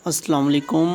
अस्सलाम वालेकुम।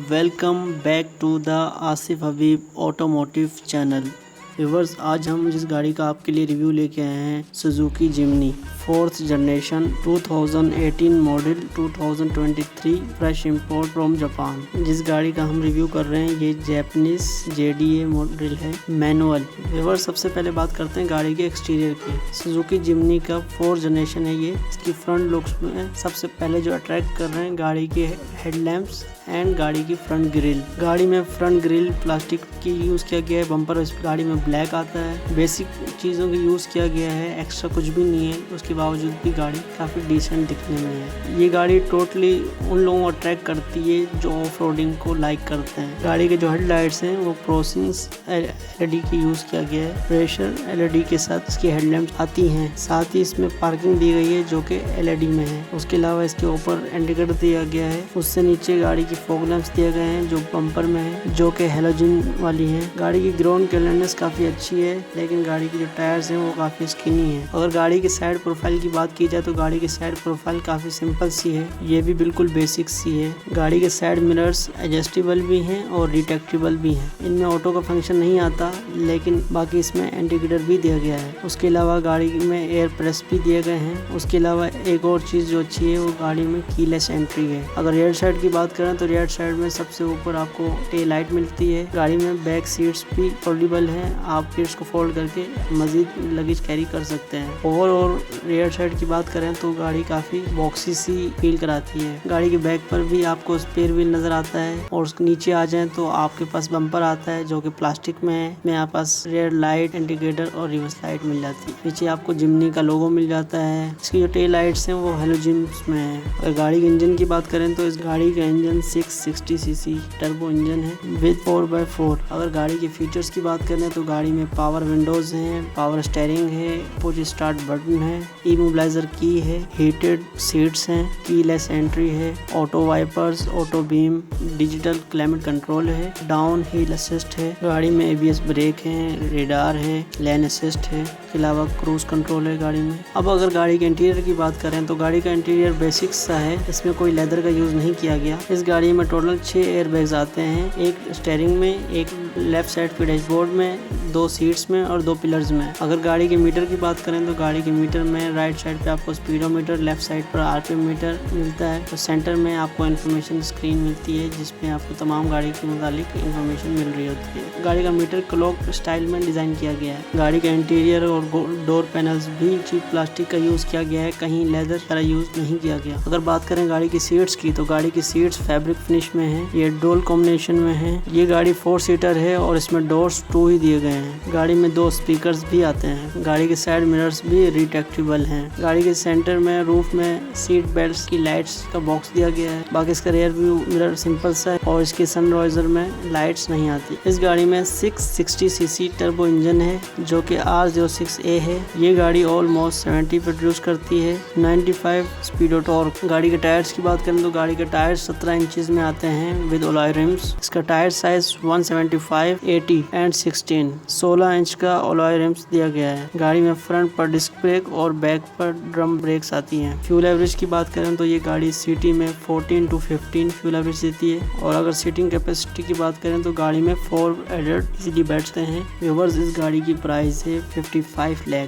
Welcome back to the Asif Habib automotive channel. Viewers, आज हम जिस गाड़ी का आपके लिए रिव्यू लेके आए हैं Suzuki Jimny 4th generation 2018 model 2023 fresh import from Japan. जिस गाड़ी का हम रिव्यू कर रहे हैं ये जैपनीज JDA मॉडल है, मैनुअल। व्यूअर्स, सबसे पहले बात करते हैं गाड़ी के एक्सटीरियर की। सुजुकी जिमनी का 4th जनरेशन है ये। इसकी फ्रंट लुक्स में सबसे पहले जो अट्रैक्ट कर रहे हैं गाड़ी के हेडलैम्प्स एंड गाड़ी की फ्रंट ग्रिल। गाड़ी में फ्रंट ग्रिल प्लास्टिक की यूज किया गया है। बम्पर इस गाड़ी में ब्लैक आता है। बेसिक चीजों की यूज किया गया है, एक्स्ट्रा कुछ भी नहीं है। उसके बावजूद भी गाड़ी काफी डिसेंट दिखने में है। ये गाड़ी टोटली उन लोगों को अट्रैक्ट करती है जो ऑफ रोडिंग को लाइक करते हैं। गाड़ी के जो हेडलाइट्स हैं वो प्रोसिंस LED की यूज किया गया है। प्रेशर LED के साथ इसकी हेडलैम्प आती हैं। साथ ही इसमें पार्किंग दी गई है जो कि LED में है। उसके अलावा इसके ऊपर इंडिकेटर दिया गया है। उससे नीचे गाड़ी की फॉग लैंप्स दिए गए हैं जो बम्पर में है, जो कि हेलोजन वाली है। गाड़ी की ग्राउंड क्लियरनेस काफी अच्छी है, लेकिन गाड़ी की जो टायर्स हैं वो काफी स्किनी है। अगर गाड़ी की साइड प्रोफाइल की बात की जाए तो गाड़ी की साइड प्रोफाइल काफी सिंपल सी है। ये भी बिल्कुल बेसिक सी है। गाड़ी के साइड मिरर्स एडजस्टेबल भी हैं और रिट्रैक्टेबल भी हैं। इनमें ऑटो का फंक्शन नहीं आता, लेकिन बाकी इसमें इंडिकेटर भी दिया गया है। उसके अलावा गाड़ी में एयर प्रेस भी दिए गए हैं। उसके अलावा एक और चीज जो अच्छी है वो गाड़ी में कीलेस एंट्री है। अगर रेयर साइड की बात करें तो रेयर साइड में सबसे ऊपर आपको टेल लाइट मिलती है। गाड़ी में बैक सीट्स भी फोल्डेबल हैं। आप सीट्स को फोल्ड करके मजीद लगेज कैरी कर सकते हैं। और रेयर साइड की बात करें तो गाड़ी काफी बॉक्सी सी फील कराती है। गाड़ी के बैक पर भी आपको स्पेयर व्हील नजर आता है। और उसके नीचे आ जाए तो आपके पास बम्पर आता है जो कि प्लास्टिक में है। में आपके पास रेयर लाइट, इंडिकेटर और रिवर्स लाइट मिल जाती है। पीछे आपको जिमनी का लोगो मिल जाता है। इसकी जो टेल लाइट्स हैं वो हेलोजन में है। अगर गाड़ी के इंजन की बात करें तो इस गाड़ी का इंजन 660 cc टर्बो इंजन है विद 4x4। अगर गाड़ी के फीचर्स की बात करें तो गाड़ी में पावर विंडोज हैं, पावर स्टीयरिंग है, पुश स्टार्ट बटन है, इमोबिलाइजर की है, हीटेड सीट्स हैं, कीलेस एंट्री है, auto wipers, auto beam, digital climate control है, डाउन हिल असिस्ट है। गाड़ी में ABS ब्रेक है, रेडार है, लेन असिस्ट है। इसके अलावा क्रूज कंट्रोल है गाड़ी में। अब अगर गाड़ी के इंटीरियर की बात करें तो गाड़ी का इंटीरियर बेसिक सा है। इसमें कोई लेदर का यूज नहीं किया गया। इस गाड़ी में टोटल 6 एयर बैग्स आते हैं, एक स्टीयरिंग में, एक लेफ्ट साइड पे डैशबोर्ड में, 2 सीट्स में और 2 पिलर्स में। अगर गाड़ी के मीटर की बात करें तो गाड़ी के मीटर में राइट साइड पे आपको स्पीडोमीटर, लेफ्ट साइड पर RPM मीटर मिलता है। तो सेंटर में आपको इन्फॉर्मेशन स्क्रीन मिलती है जिसमें आपको तमाम गाड़ी के मुतालिक इन्फॉर्मेशन मिल रही होती है। गाड़ी का मीटर क्लॉक स्टाइल में डिजाइन किया गया है। गाड़ी का इंटीरियर और डोर पैनल्स भी चीप प्लास्टिक का यूज किया गया है, कहीं लेदर का यूज नहीं किया गया। अगर बात करें गाड़ी की सीट्स की तो गाड़ी की सीट्स फैब्रिक फिनिश में है। ये डोल कॉम्बिनेशन में है। ये गाड़ी 4 सीटर है और इसमें डोर्स 2 ही दिए गए हैं। गाड़ी में 2 स्पीकर्स भी आते हैं। गाड़ी के साइड मिरर्स भी रिट्रैक्टेबल हैं। गाड़ी के सेंटर में रूफ में सीट बेल्ट की लाइट्स का बॉक्स दिया गया है। बाकी इसका रियर व्यू मिरर सिंपल सा है और इसके सनवाइजर में लाइट्स नहीं आती। इस गाड़ी में 660 cc टर्बो इंजन है जो कि R06A है। ये गाड़ी ऑलमोस्ट 70 प्रोड्यूस करती है, 95 स्पीडो टॉर्क। गाड़ी के टायर्स की बात करें तो गाड़ी के टायर्स 17 इंचेस में आते हैं विद अलॉय रिम्स। इसका टायर साइज 175, 80 एंड 16 इंच का अलॉय रिम्स दिया गया है। गाड़ी में फ्रंट पर डिस्क ब्रेक और बैक पर ड्रम ब्रेक्स आती हैं। फ्यूल एवरेज की बात करें तो ये गाड़ी सिटी में 14 to 15 फ्यूल एवरेज देती है। और अगर सीटिंग कैपेसिटी की बात करें तो गाड़ी में 4 एडल्ट इजीली बैठते हैं। व्यूअर्स, इस गाड़ी की प्राइस है 55 लाख।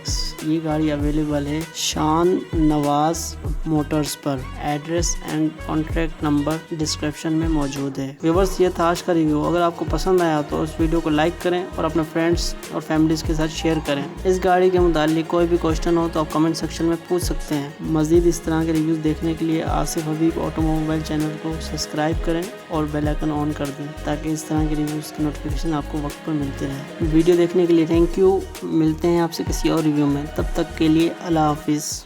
ये गाड़ी अवेलेबल है शान नवाज मोटर्स पर। Address and contact number description में मौजूद है। व्यूअर्स, ये था आज का रिव्यू। अगर आपको पसंद आया तो इस वीडियो को लाइक करें और अपने फ्रेंड्स और फैमिलीज के साथ शेयर करें। इस गाड़ी के मुतालिक कोई भी क्वेश्चन हो तो आप कमेंट सेक्शन में पूछ सकते हैं। मजीद इस तरह के रिव्यूज देखने के लिए आसिफ हबीब ऑटोमोबाइल चैनल को सब्सक्राइब करें और बेल आइकन ऑन कर दें ताकि इस तरह के रिव्यूज की नोटिफिकेशन आपको वक्त पर मिलते रहे। वीडियो देखने के लिए थैंक यू। मिलते हैं आपसे किसी और रिव्यू में। तब तक के लिए अल्लाह हाफिज़।